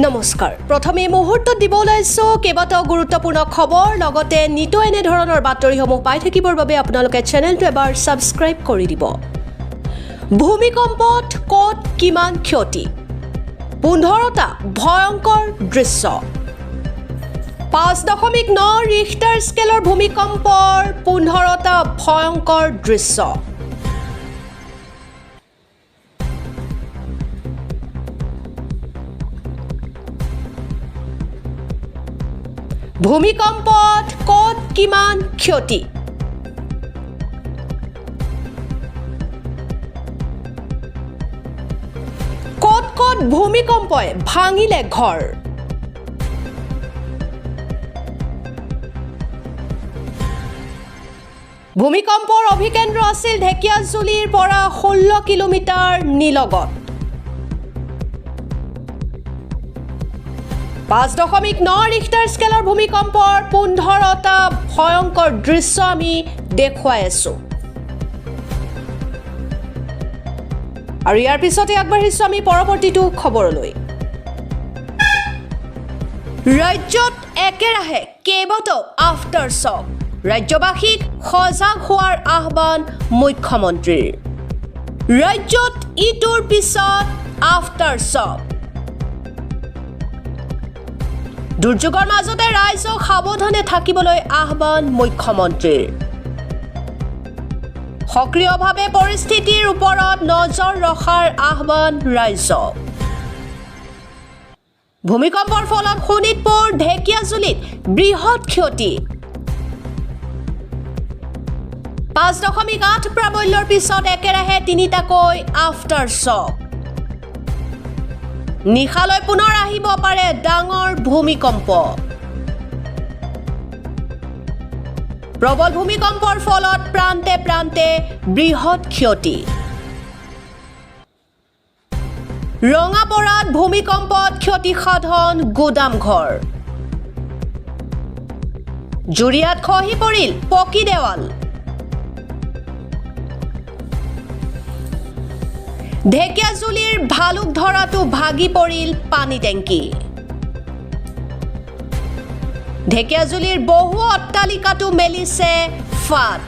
নমস্কাৰ প্ৰথমে মুহূৰ্তত দিব ওলাইছো কেইবাটাও গুৰুত্বপূৰ্ণ খবৰ লগতে নিতো এনে ধৰণৰ বাতৰিসমূহ পাই থাকিবৰ বাবে আপোনালোকে চেনেলটো এবাৰ সাবস্ক্ৰাইব কৰি দিব ভূমিকম্পত ক'ত কিমান ক্ষতি 15টা ভয়ংকৰ দৃশ্য 5.9 ৰিখটাৰ স্কেলৰ ভূমিকম্পৰ 15টা ভয়ংকৰ দৃশ্য ভূমিকম্পত ক'ত কিমান ক্ষতি ক'ত ক'ত ভূমিকম্পই ভাঙিলে ঘৰ ভূমিকম্পৰ অভিকেন্দ্ৰ আছিল ঢেকিয়াজুলিৰ পৰা 16 কিলোমিটাৰ নিলগত 5.9 ৰিখটাৰ স্কেলৰ ভূমিকম্পৰ 15টা ভয়ংকৰ দৃশ্য আমি দেখুৱাই আছো আৰু ইয়াৰ পিছতে আগবাঢ়িছো আমি পৰৱৰ্তীটো খবৰলৈ ৰাজ্যত একেৰাহে কেইবাটাও আফটাৰ শ্বক ৰাজ্যবাসীক সজাগ হোৱাৰ আহ্বান মুখ্যমন্ত্ৰীৰ ৰাজ্যত ইটোৰ পিছত আফটাৰ শ্বক দুৰ্যোগৰ মাজতে ৰাইজক সাৱধানে থাকিবলৈ আহ্বান মুখ্যমন্ত্ৰীৰ সক্ৰিয়ভাৱে পৰিস্থিতিৰ ওপৰত নজৰ ৰখাৰ আহ্বান ৰাইজক ভূমিকম্পৰ ফলত শোণিতপুৰ ঢেকিয়াজুলিত বৃহৎ ক্ষতি 5.8 প্ৰাবল্যৰ পিছত একেৰাহে তিনিটাকৈ আফটাৰ শ্বক নিশালৈ পুনৰ আহিব পাৰে ডাঙৰ ভূমিকম্প প্ৰবল ভূমিকম্পৰ ফলত প্ৰান্তে প্ৰান্তে বৃহৎ ক্ষতি ৰঙাপৰাত ভূমিকম্পত ক্ষতিসাধন গুদামঘৰ জুৰিয়াত খহি পৰিল পকী দেৱাল ঢেকিয়াজুলিৰ ভালুক ধৰাটো ভাগি পৰিল পানী টেংকি ঢেকিয়াজুলিৰ বহু অট্টালিকাটো মেলিছে ফাট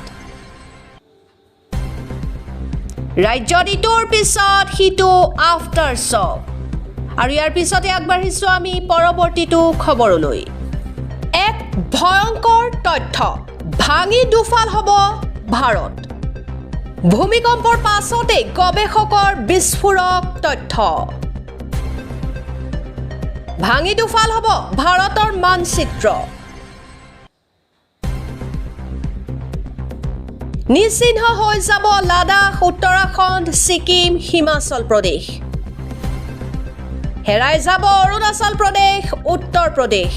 ৰাজ্যত ইটোৰ পিছত সিটো আফটাৰ শ্বক আৰু ইয়াৰ পিছতে আগবাঢ়িছো আমি পৰৱৰ্তীটো খবৰলৈ এক ভয়ংকৰ তথ্য ভাঙি দুফাল হ'ব ভাৰত ভূমিকম্পৰ পাছতে গৱেষকৰ বিস্ফোৰক তথ্য ভাঙি দুফাল হ'ব ভাৰতৰ মানচিত্ৰ নিচিহ্ন হৈ যাব লাডাখ উত্তৰাখণ্ড ছিকিম হিমাচল প্ৰদেশ হেৰাই যাব অৰুণাচল প্ৰদেশ উত্তৰ প্ৰদেশ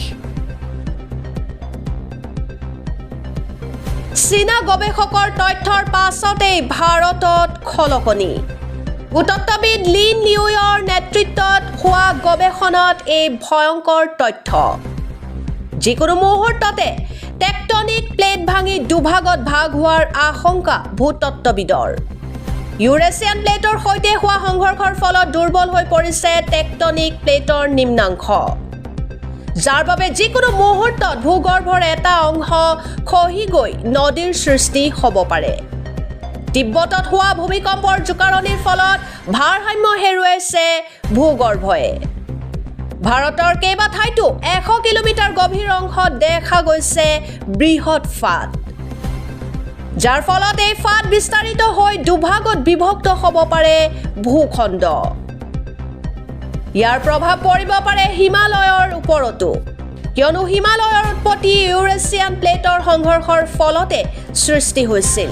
চীনা গৱেষকৰ তথ্যৰ পাছতে ভাৰতত খলকনি ভূতত্ত্ববিদ লিন লিউৰ নেতৃত্বত হোৱা গৱেষণাত এই ভয়ংকৰ তথ্য যিকোনো মুহূৰ্ততে টেকটনিক প্লেট ভাঙি দুভাগত ভাগ হোৱাৰ আশংকা ভূতত্ত্ববিদৰ ইউৰেছিয়ান প্লেটৰ সৈতে হোৱা সংঘৰ্ষৰ ফলত দুৰ্বল হৈ পৰিছে টেকটনিক প্লেটৰ নিম্নাংশ যাৰ বাবে যিকোনো মুহূৰ্তত ভূগৰ্ভৰ এটা অংশ খহি গৈ নদীৰ সৃষ্টি হ'ব পাৰে তিব্বতত হোৱা ভূমিকম্পৰ জোকাৰণিৰ ফলত ভাৰসাম্য হেৰুৱাইছে ভূগৰ্ভই ভাৰতৰ কেইবা ঠাইতো 100 কিলোমিটাৰ গভীৰ অংশত দেখা গৈছে বৃহৎ ফাট যাৰ ফলত এই ফাট বিস্তাৰিত হৈ দুভাগত বিভক্ত হ'ব পাৰে ভূখণ্ড ইয়াৰ প্ৰভাৱ পৰিব পাৰে হিমালয়ৰ ওপৰতো কিয়নো হিমালয়ৰ উৎপত্তি ইউৰেছিয়ান প্লেটৰ সংঘৰ্ষৰ ফলতে সৃষ্টি হৈছিল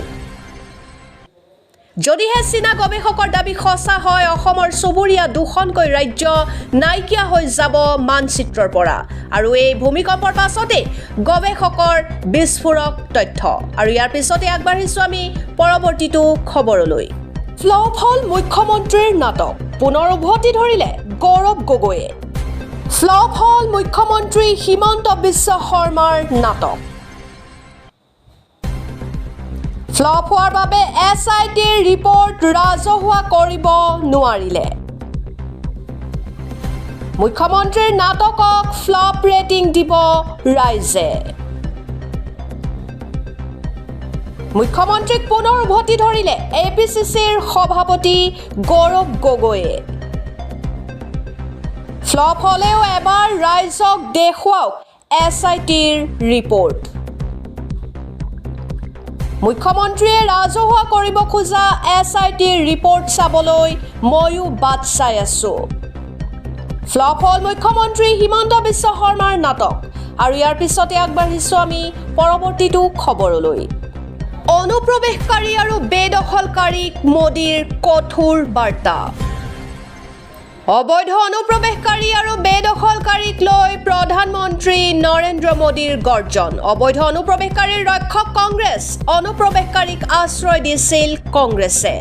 যদিহে চীনা গৱেষকৰ দাবী সঁচা হয় অসমৰ চুবুৰীয়া দুখনকৈ ৰাজ্য নাইকিয়া হৈ যাব মানচিত্ৰৰ পৰা আৰু এই ভূমিকম্পৰ পাছতে গৱেষকৰ বিস্ফোৰক তথ্য আৰু ইয়াৰ পিছতে আগবাঢ়িছো আমি পৰৱৰ্তীটো খবৰলৈ ফ্লপ হল মুখ্যমন্ত্ৰীৰ নাটক পুনৰ উভতি ধৰিলে গৌৰৱ গগৈয়ে ফ্লপ হল মুখ্যমন্ত্ৰী হিমন্ত বিশ্ব শৰ্মাৰ নাটক ফ্লপ হোৱাৰ বাবে এছআইটিৰ ৰিপৰ্ট ৰাজহুৱা কৰিব নোৱাৰিলে মুখ্যমন্ত্ৰীৰ নাটকক ফ্লপ ৰেটিং দিব ৰাইজে মুখ্যমন্ত্ৰীক পুনৰ উভতি ধৰিলে এপিচিচিৰ সভাপতি গৌৰৱ গগৈয়ে ফ্লপ হলেও এবাৰ ৰাইজক দেখুৱাওক এছআইটিৰ ৰিপৰ্ট মুখ্যমন্ত্ৰীয়ে ৰাজহুৱা কৰিব খোজা এছআইটিৰ ৰিপৰ্ট চাবলৈ ময়ো বাট চাই আছো ফ্লপ হল মুখ্যমন্ত্ৰী হিমন্ত বিশ্ব শৰ্মাৰ নাটক আৰু ইয়াৰ পিছতে আগবাঢ়িছো আমি পৰৱৰ্তীটো খবৰলৈ অনুপ্ৰৱেশকাৰী আৰু বেদখলকাৰীক মোদীৰ কঠোৰ বাৰ্তা অবৈধ অনুপ্ৰৱেশকাৰী আৰু বেদখলকাৰীক লৈ প্ৰধানমন্ত্ৰী নৰেন্দ্ৰ মোদীৰ গৰ্জন অবৈধ অনুপ্ৰৱেশকাৰীৰ ৰক্ষক কংগ্ৰেছ অনুপ্ৰৱেশকাৰীক আশ্ৰয় দিছিল কংগ্ৰেছে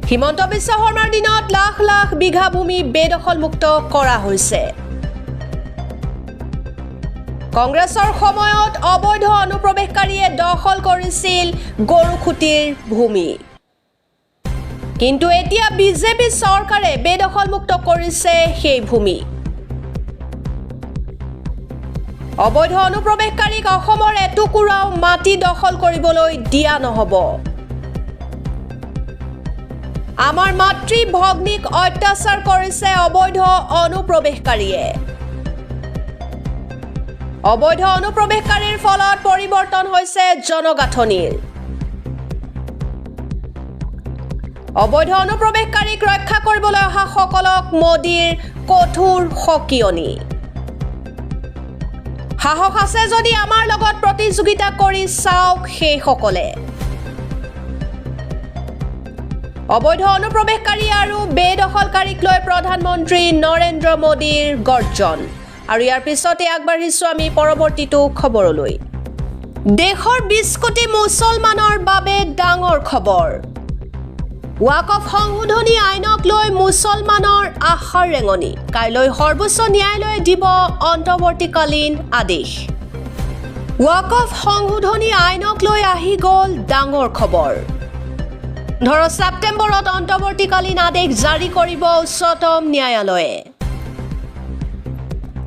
হিমন্ত বিশ্ব শৰ্মাৰ দিনত লাখ লাখ বিঘা ভূমি বেদখলমুক্ত কৰা হৈছে কংগ্ৰেছৰ সময়ত অবৈধ অনুপ্ৰৱেশকাৰীয়ে দখল কৰিছিল গৰুখুটিৰ ভূমি কিন্তু এতিয়া বিজেপি চৰকাৰে বেদখলমুক্ত কৰিছে সেই ভূমি অবৈধ অনুপ্ৰৱেশকাৰীক অসমৰ এটুকুৰাও মাটি দখল কৰিবলৈ দিয়া নহব আমাৰ মাতৃ ভগ্নীক অত্যাচাৰ কৰিছে অবৈধ অনুপ্ৰৱেশকাৰীয়ে অবৈধ অনুপ্ৰৱেশকাৰীৰ ফলত পৰিৱৰ্তন হৈছে জনগাঁথনিৰ অবৈধ অনুপ্ৰৱেশকাৰীক ৰক্ষা কৰিবলৈ অহা সকলক মোদীৰ কঠোৰ সকিয়নি সাহস আছে যদি আমাৰ লগত প্ৰতিযোগিতা কৰি চাওক সেই সকলে অবৈধ অনুপ্ৰৱেশকাৰী আৰু বেদখলকাৰীক লৈ প্ৰধানমন্ত্ৰী নৰেন্দ্ৰ মোদীৰ গৰ্জন আৰু ইয়াৰ পিছতে আগবাঢ়িছো আমি পৰৱৰ্তীটো খবৰলৈ দেশৰ 20 কোটি মুছলমানৰ বাবে ডাঙৰ খবৰ ৱাকফ সংশোধনী আইনক লৈ মুছলমানৰ আশাৰ ৰেঙনি কাইলৈ সৰ্বোচ্চ ন্যায়ালয়ে দিব অন্তৱৰ্তীকালীন আদেশ ৱাকফ সংশোধনী আইনক লৈ আহি গ'ল ডাঙৰ খবৰ 15 ছেপ্টেম্বৰত অন্তৱৰ্তীকালীন আদেশ জাৰি কৰিব উচ্চতম ন্যায়ালয়ে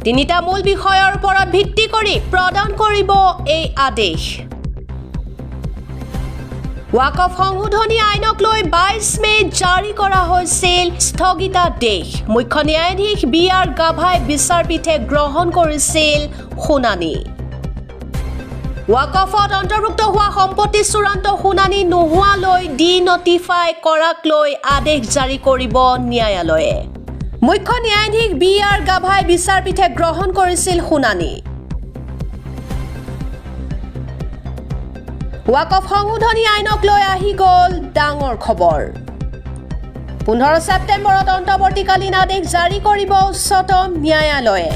তিনিটা মূল বিষয়ৰ ওপৰত ভিত্তি কৰি প্ৰদান কৰিব এই আদেশ ৱাকফ সংশোধনী আইনক লৈ 22 মে জাৰি কৰা হৈছিল স্থগিতাদেশ মুখ্য ন্যায়াধীশ বিআৰ গাভাই বিচাৰপীঠে গ্ৰহণ কৰিছিল শুনানি ৱাকফত অন্তৰ্ভুক্ত হোৱা সম্পত্তি চূড়ান্ত শুনানি নোহোৱালৈ ডি নটিফাই কৰাক লৈ আদেশ জাৰি কৰিব ন্যায়ালয়ে মুখ্য ন্যায়াধীশ বিআৰ গাভাই বিচাৰপীঠে গ্ৰহণ কৰিছিল শুনানি ৱাকফ সংশোধনী আইনক লৈ আহি গ'ল ডাঙৰ খবৰ 15 ছেপ্টেম্বৰত অন্তৱৰ্তীকালীন আদেশ জাৰি কৰিব উচ্চতম ন্যায়ালয়ে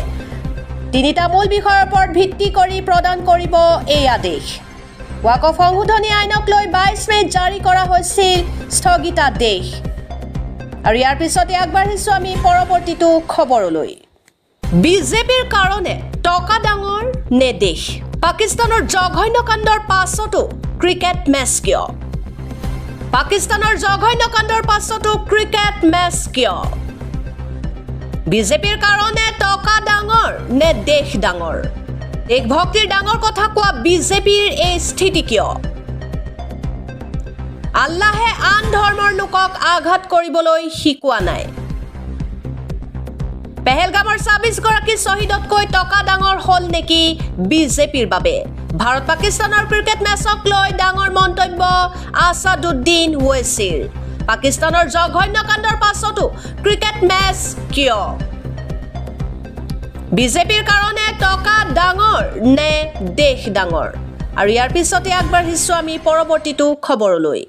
তিনিটা মূল বিষয়ৰ ওপৰত ভিত্তি কৰি প্ৰদান কৰিব এই আদেশ ৱাকফ সংশোধনী আইনক লৈ 22 মে জাৰি কৰা হৈছিল স্থগিতাদেশ আৰু ইয়াৰ পিছতে আগবাঢ়িছো আমি পৰৱৰ্তীটো খবৰলৈ বিজেপিৰ কাৰণে টকা ডাঙৰ নে দেশ পাকিস্তানৰ জঘন্য কাণ্ডৰ পাছতো ক্ৰিকেট মেচ কিয় পাকিস্তানৰ জঘন্য কাণ্ডৰ পাছতো ক্ৰিকেট মেচ কিয় বিজেপিৰ কাৰণে টকা ডাঙৰ নে দেশ ডাঙৰ এক ভক্তিৰ ডাঙৰ কথা কোৱা বিজেপিৰ এই স্থিতি কিয় আল্লাহে আন ধৰ্মৰ লোকক আঘাত কৰিবলৈ শিকোৱা নাই পেহেলগামৰ 26 গৰাকী শহীদতকৈ টকা ডাঙৰ হল নেকি বিজেপিৰ বাবে ভাৰত পাকিস্তানৰ ক্ৰিকেট মেচক লৈ ডাঙৰ মন্তব্য আসাদুদ্দিন ওৱেইছিৰ পাকিস্তানৰ জঘন্য কাণ্ডৰ পাছতো ক্ৰিকেট মেচ কিয় বিজেপিৰ কাৰণে টকা ডাঙৰ নে দেশ ডাঙৰ আৰু ইয়াৰ পিছতে আগবাঢ়িছো আমি পৰৱৰ্তীটো খবৰলৈ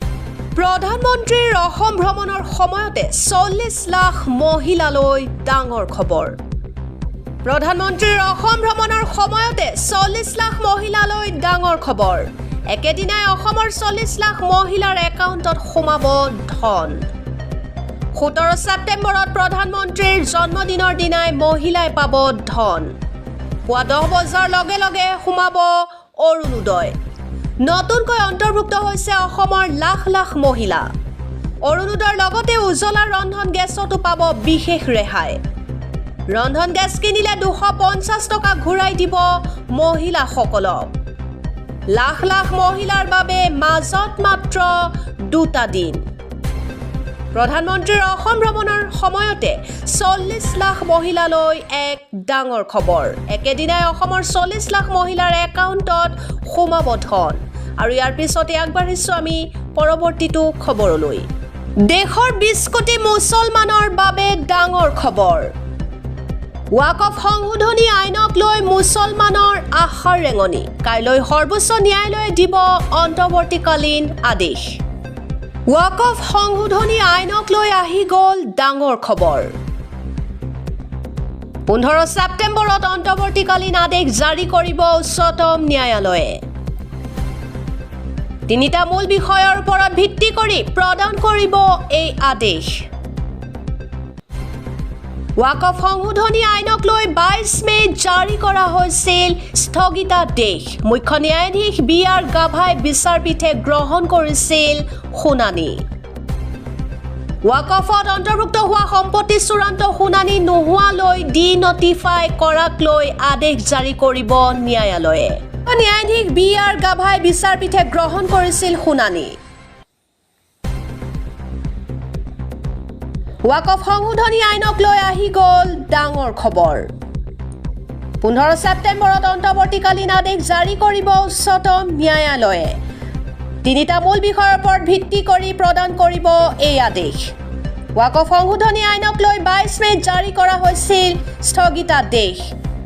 প্ৰধানমন্ত্ৰীৰ অসম ভ্ৰমণৰ সময়তে 40 লাখ মহিলালৈ ডাঙৰ খবৰ প্ৰধানমন্ত্ৰীৰ অসম ভ্ৰমণৰ সময়তে 40 লাখ মহিলালৈ ডাঙৰ খবৰ একেদিনাই অসমৰ 40 লাখ মহিলাৰ একাউণ্টত সোমাব ধন 17 ছেপ্টেম্বৰত প্ৰধানমন্ত্ৰীৰ জন্মদিনৰ দিনাই মহিলাই পাব ধন পুৱা 10 বজাৰ লগে লগে সোমাব অৰুণোদয় নতুনকৈ অন্তৰ্ভুক্ত হৈছে অসমৰ লাখ লাখ মহিলা অৰুণোদয়ৰ লগতে উজ্জ্বলা ৰন্ধন গেছতো পাব বিশেষ ৰেহাই ৰন্ধন গেছ কিনিলে 250 টকা ঘূৰাই দিব মহিলাসকলক। লাখ লাখ মহিলাৰ বাবে মাজত মাত্ৰ 2টা দিন। প্ৰধানমন্ত্ৰীৰ অসম ভ্ৰমণৰ সময়তে 40 লাখ মহিলালৈ এক ডাঙৰ খবৰ। একেদিনাই অসমৰ 40 লাখ মহিলাৰ একাউণ্টত সোমাব ধন। আৰু ইয়াৰ পিছতে আগবাঢ়িছোঁ আমি পৰৱৰ্তীটো খবৰলৈ। দেশৰ 20 কোটি মুছলমানৰ বাবে ডাঙৰ খবৰ। ৱাকফ সংশোধনী আইনক লৈ মুছলমানৰ আশাৰ ৰেঙনি। কাইলৈ সৰ্বোচ্চ ন্যায়ালয়ে দিব অন্তৱৰ্তীকালীন আদেশ। ৱাকফ সংশোধনী আইনক লৈ আহি গ'ল ডাঙৰ খবৰ। 15 ছেপ্টেম্বৰত অন্তৱৰ্তীকালীন আদেশ জাৰি কৰিব উচ্চতম ন্যায়ালয়ে। 3টা মূল বিষয়ৰ ওপৰত ভিত্তি কৰি প্ৰদান কৰিব এই আদেশ। ৱাকফ সংশোধনী আইনক লৈ 22 মে' জাৰি কৰা হৈছিল স্থগিতাদেশ। মুখ্য ন্যায়াধীশ বি.আৰ. গাভাই বিচাৰপীঠে গ্ৰহণ কৰিছিল শুনানি। ৱাকফত অন্তৰ্ভুক্ত হোৱা সম্পত্তি চূড়ান্ত শুনানি নোহোৱালৈ ডি-নটিফাই কৰাক লৈ আদেশ জাৰি কৰিব ন্যায়ালয়ে। ন্যায়াধীশ বি.আৰ. গাভাই বিচাৰপীঠে গ্ৰহণ কৰিছিল শুনানি। ৱাকফ সংশোধনী আইনক লৈ আহি গ'ল ডাঙৰ খবৰ। 15 ছেপ্টেম্বৰত অন্তৱৰ্তীকালীন আদেশ জাৰি কৰিব উচ্চতম ন্যায়ালয়ে। 3টা মূল বিষয়ৰ ওপৰত ভিত্তি কৰি প্ৰদান কৰিব এই আদেশ। ৱাকফ সংশোধনী আইনক লৈ 22 মে' জাৰি কৰা হৈছিল স্থগিতাদেশ।